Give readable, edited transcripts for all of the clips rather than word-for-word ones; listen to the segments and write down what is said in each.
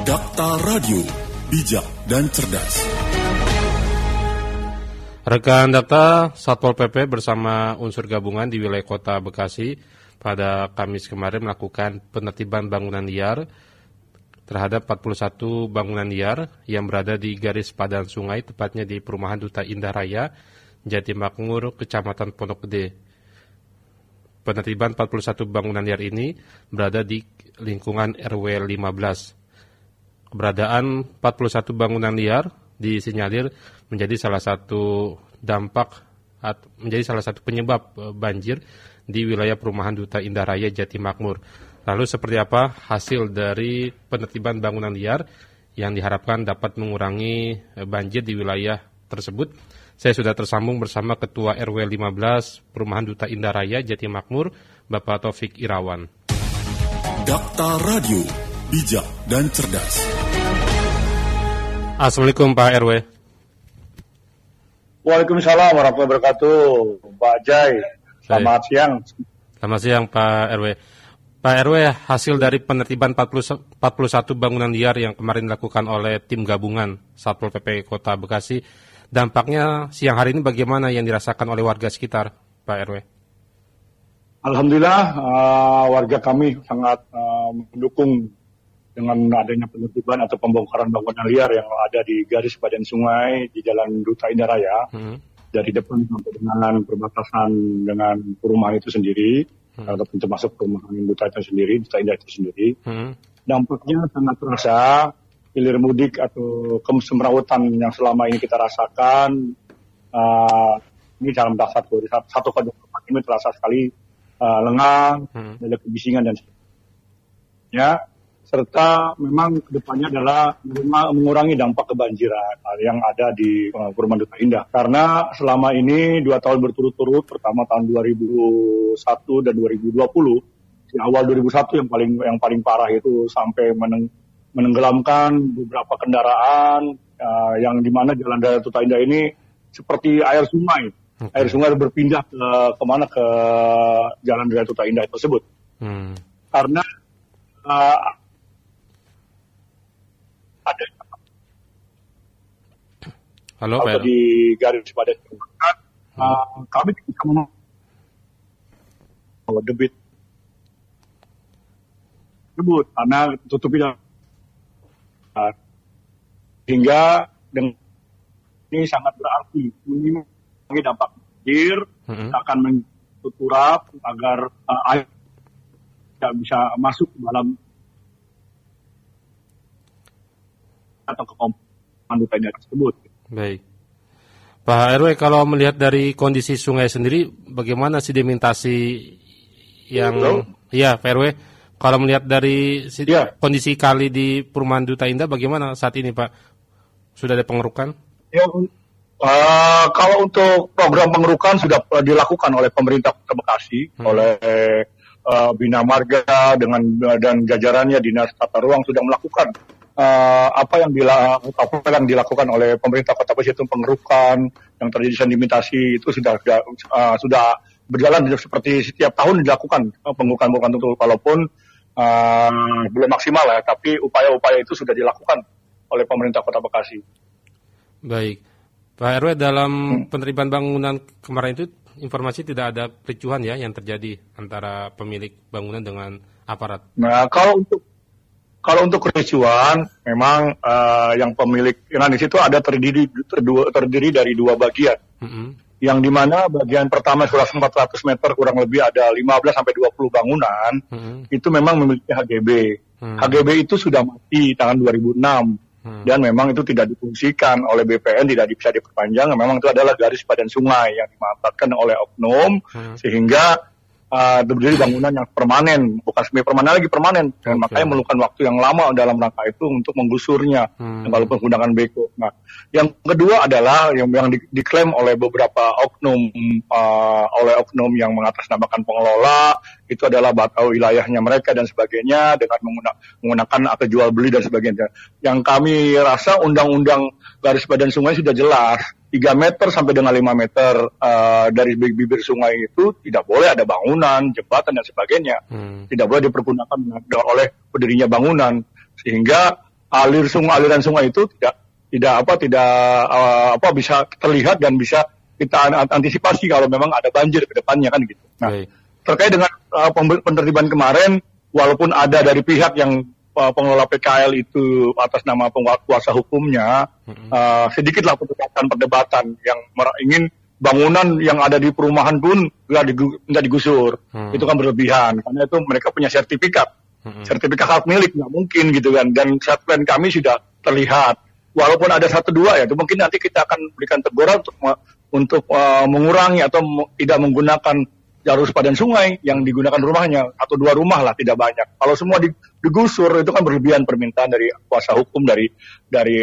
Dakta Radio, bijak dan cerdas. Rekan Dakta, Satpol PP bersama unsur gabungan di wilayah Kota Bekasi pada Kamis kemarin melakukan penertiban bangunan liar terhadap 41 bangunan liar yang berada di garis padan sungai, tepatnya di Perumahan Duta Indah Raya, Jatimakmur, Kecamatan Pondok Gede. Penertiban 41 bangunan liar ini berada di lingkungan RW 15. Keberadaan 41 bangunan liar disinyalir menjadi salah satu penyebab banjir di wilayah Perumahan Duta Indah Raya, Jatimakmur. Lalu seperti apa hasil dari penertiban bangunan liar yang diharapkan dapat mengurangi banjir di wilayah tersebut? Saya sudah tersambung bersama Ketua RW 15 Perumahan Duta Indah Raya, Jatimakmur, Bapak Taufik Irawan. Dakta Radio, bijak dan cerdas. Assalamualaikum Pak RW. Waalaikumsalam warahmatullahi wabarakatuh, Pak Jai. Selamat siang. Selamat siang Pak RW. Pak RW, hasil dari penertiban 41 bangunan liar yang kemarin dilakukan oleh tim gabungan Satpol PP Kota Bekasi, dampaknya siang hari ini bagaimana yang dirasakan oleh warga sekitar, Pak RW? Alhamdulillah, warga kami sangat mendukung dengan adanya penertiban atau pembongkaran bangunan liar yang ada di garis badan sungai di Jalan Duta Indah Raya, dari depan sampai dengan perbatasan dengan perumahan itu sendiri, atau pintu masuk perumahan Duta itu sendiri, Duta Indah itu sendiri. Dampaknya sangat terasa. Hilir mudik atau kesemrawutan yang selama ini kita rasakan, ini dalam dasar 1,4 ini terasa sekali lengang, ada kebisingan dan sebagainya. Serta memang kedepannya adalah mengurangi dampak kebanjiran yang ada di Perumahan Duta Indah. Karena selama ini 2 tahun berturut-turut, pertama tahun 2001 dan 2020, di awal 2001 yang paling parah itu sampai menenggelamkan beberapa kendaraan, yang dimana Jalan Raya Duta Indah ini seperti air sungai. Air sungai berpindah ke Jalan Raya Duta Indah tersebut. Karena ada atau di garis padan kami bisa debit tersebut karena tutupi hingga dengan ini sangat berarti mengurangi dampak banjir, akan menturap agar air tidak bisa masuk ke dalam atau ke komponen Duta Indah tersebut. Baik. Pak RW, kalau melihat dari kondisi sungai sendiri, bagaimana sedimentasi yang... Ya, Pak RW, kalau melihat dari kondisi kali di Perumahan Duta Indah, bagaimana saat ini, Pak? Sudah ada pengerukan? Ya, kalau untuk program pengerukan sudah dilakukan oleh pemerintah Kota Bekasi, oleh Bina Marga dan jajarannya Dinas Tata Ruang sudah melakukan apa yang dilakukan oleh pemerintah Kota Bekasi itu pengerukan yang terjadi sedimentasi itu sudah berjalan seperti setiap tahun dilakukan pengerukan itu walaupun belum maksimal ya, tapi upaya-upaya itu sudah dilakukan oleh pemerintah Kota Bekasi. Baik, Pak RW, dalam penertiban bangunan kemarin itu informasi tidak ada kericuhan ya yang terjadi antara pemilik bangunan dengan aparat. Nah, kalau untuk kericuhan, memang yang pemilik, nah di situ ada terdiri dari 2 bagian. Yang dimana bagian pertama seluas 400 meter kurang lebih ada 15 sampai 20 bangunan, itu memang memiliki HGB. HGB itu sudah mati tahun 2006 dan memang itu tidak difungsikan oleh BPN, tidak bisa diperpanjang. Memang itu adalah garis padan sungai yang dimanfaatkan oleh oknum sehingga berdiri bangunan yang permanen, bukan semi permanen lagi permanen, dan makanya memerlukan waktu yang lama dalam rangka itu untuk menggusurnya, walaupun menggunakan beko. Nah, yang kedua adalah yang diklaim oleh beberapa oknum, yang mengatasnamakan pengelola, itu adalah bakal wilayahnya mereka dan sebagainya dengan menggunakan atau jual beli dan sebagainya. Yang kami rasa undang-undang garis badan sungai sudah jelas. 3 meter sampai dengan 5 meter dari bibir sungai itu tidak boleh ada bangunan, jembatan dan sebagainya. Tidak boleh dipergunakan oleh berdirinya bangunan. Sehingga aliran sungai itu tidak bisa terlihat dan bisa kita antisipasi kalau memang ada banjir ke depannya kan gitu. Nah, terkait dengan penertiban kemarin, walaupun ada dari pihak yang pengelola PKL itu atas nama kuasa hukumnya, sedikitlah perdebatan yang ingin bangunan yang ada di perumahan pun nggak digusur. Itu kan berlebihan, karena itu mereka punya sertifikat hak milik, nggak mungkin gitu kan. Dan set plan kami sudah terlihat. Walaupun ada 1-2 ya, itu mungkin nanti kita akan berikan teguran untuk mengurangi atau tidak menggunakan jalur sepadan sungai yang digunakan rumahnya, atau 2 rumah lah, tidak banyak. Kalau semua digusur itu kan berlebihan permintaan dari kuasa hukum dari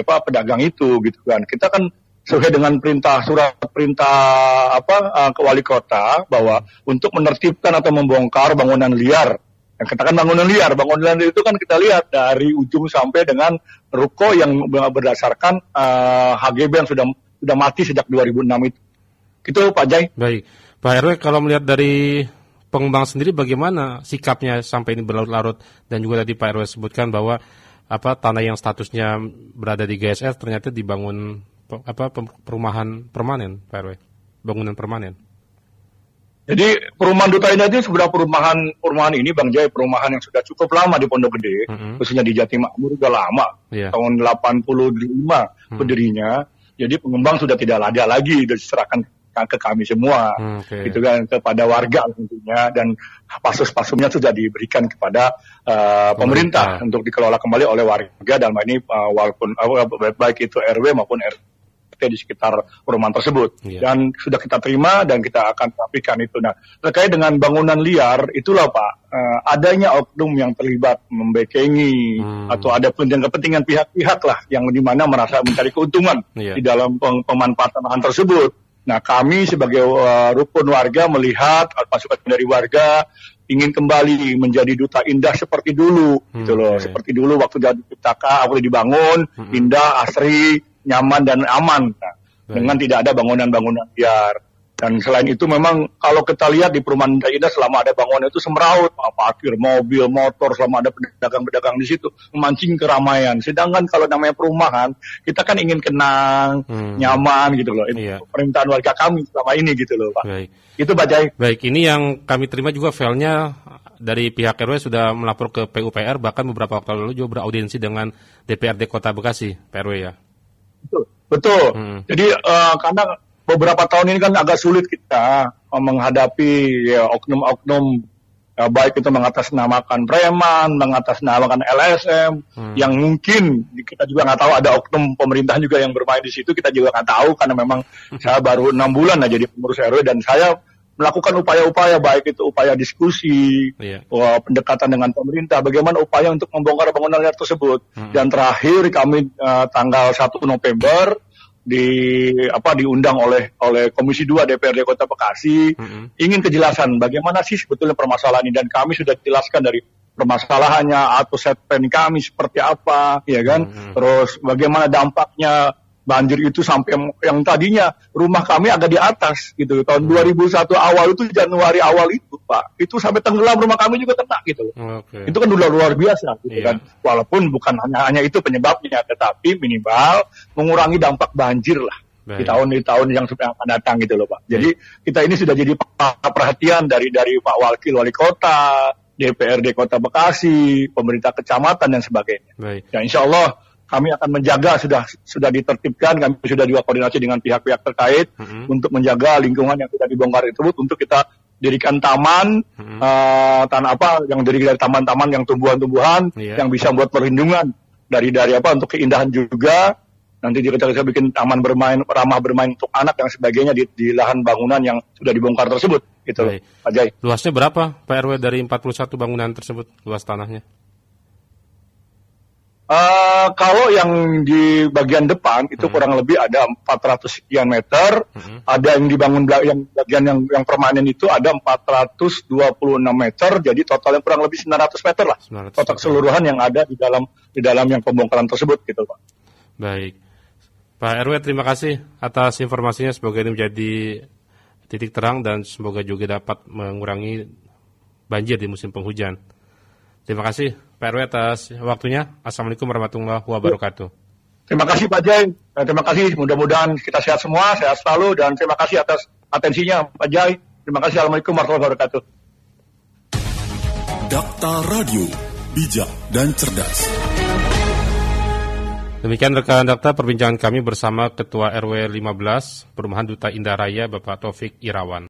pedagang itu gitu kan. Kita kan sesuai dengan surat perintah ke wali kota bahwa untuk menertibkan atau membongkar bangunan liar. Yang katakan bangunan liar itu kan kita lihat dari ujung sampai dengan ruko yang berdasarkan HGB yang sudah mati sejak 2006 itu. Gitu Pak Jai. Baik. Pak RW, kalau melihat dari pengembang sendiri bagaimana sikapnya sampai ini berlarut-larut, dan juga tadi Pak RW sebutkan bahwa tanah yang statusnya berada di GSR ternyata dibangun perumahan permanen, Pak RW, bangunan permanen. Jadi perumahan Duta Indah itu sebenarnya perumahan ini Bang Jai, perumahan yang sudah cukup lama di Pondok Gede, khususnya di Jatimukmur sudah lama, tahun 85 berdirinya. Jadi pengembang sudah tidak ada lagi, sudah diserahkan ke kami semua, gitu kan, kepada warga tentunya, dan pasus-pasumnya sudah diberikan kepada pemerintah untuk dikelola kembali oleh warga, dalam ini walaupun baik itu RW maupun RT di sekitar perumahan tersebut, dan sudah kita terima dan kita akan rapikan itu. Nah, terkait dengan bangunan liar, itulah Pak, adanya oknum yang terlibat membekengi atau ada kepentingan pihak-pihak lah yang dimana merasa mencari keuntungan di dalam pemanfaatan lahan tersebut. Nah, kami sebagai rukun warga melihat masukan dari warga ingin kembali menjadi Duta Indah seperti dulu, gitu loh. Seperti dulu waktu diciptakan, waktu dibangun, indah, asri, nyaman dan aman. Nah, dengan tidak ada bangunan-bangunan liar. Dan selain itu memang kalau kita lihat di perumahan Duta Indah selama ada bangunan itu semeraut, parkir mobil, motor, selama ada pedagang-pedagang di situ memancing keramaian. Sedangkan kalau namanya perumahan, kita kan ingin tenang, nyaman gitu loh. Itu permintaan warga kami selama ini gitu loh Pak. Baik. Itu Pak Jai. Baik, ini yang kami terima juga filenya dari pihak RW sudah melapor ke PUPR, bahkan beberapa waktu lalu juga beraudiensi dengan DPRD Kota Bekasi, Pak RW ya. Betul. Jadi karena beberapa tahun ini kan agak sulit kita menghadapi oknum-oknum, baik itu mengatasnamakan preman, mengatasnamakan LSM, yang mungkin kita juga nggak tahu, ada oknum pemerintahan juga yang bermain di situ, kita juga nggak tahu karena memang saya baru 6 bulan aja jadi pengurus RW, dan saya melakukan upaya-upaya, baik itu upaya diskusi, pendekatan dengan pemerintah, bagaimana upaya untuk membongkar bangunan liar tersebut. Dan terakhir kami tanggal 1 November diundang oleh Komisi 2 DPRD Kota Bekasi, ingin kejelasan bagaimana sih sebetulnya permasalahan ini, dan kami sudah jelaskan dari permasalahannya atau set plan kami seperti apa, ya kan, terus bagaimana dampaknya banjir itu sampai yang tadinya rumah kami agak di atas gitu, tahun 2001 awal itu, Januari awal itu Pak, itu sampai tenggelam rumah kami juga kena gitu. Itu kan udah luar biasa gitu kan, walaupun bukan hanya itu penyebabnya, tetapi minimal mengurangi dampak banjir lah di tahun yang akan datang gitu loh Pak. Jadi kita ini sudah jadi perhatian dari Pak Wakil Wali Kota, DPRD Kota Bekasi, pemerintah kecamatan dan sebagainya. Ya insya Allah kami akan menjaga, sudah ditertibkan, kami sudah juga koordinasi dengan pihak-pihak terkait untuk menjaga lingkungan yang sudah dibongkar tersebut, untuk kita dirikan taman, yang dari taman-taman yang tumbuhan-tumbuhan yang bisa buat perlindungan dari untuk keindahan juga. Nanti kita bikin taman bermain, ramah bermain untuk anak dan sebagainya di lahan bangunan yang sudah dibongkar tersebut. Gitu loh, Pak Jai. Luasnya berapa Pak RW dari 41 bangunan tersebut, luas tanahnya? Kalau yang di bagian depan itu kurang lebih ada 400 sekian meter, ada yang dibangun yang bagian yang permanen itu ada 426 meter, jadi totalnya kurang lebih 900 meter lah. Total keseluruhan yang ada di dalam yang pembongkaran tersebut gitu Pak. Baik. Pak RW, terima kasih atas informasinya, semoga ini menjadi titik terang dan semoga juga dapat mengurangi banjir di musim penghujan. Terima kasih Pak RW atas waktunya. Assalamualaikum warahmatullahi wabarakatuh. Terima kasih Pak Jai, terima kasih. Mudah-mudahan kita sehat semua, sehat selalu, dan terima kasih atas atensinya Pak Jai. Terima kasih. Assalamualaikum warahmatullahi wabarakatuh. Dakta Radio, bijak dan cerdas. Demikian rekan Dakta perbincangan kami bersama Ketua RW 15 Perumahan Duta Indah Raya Bapak Taufik Irawan.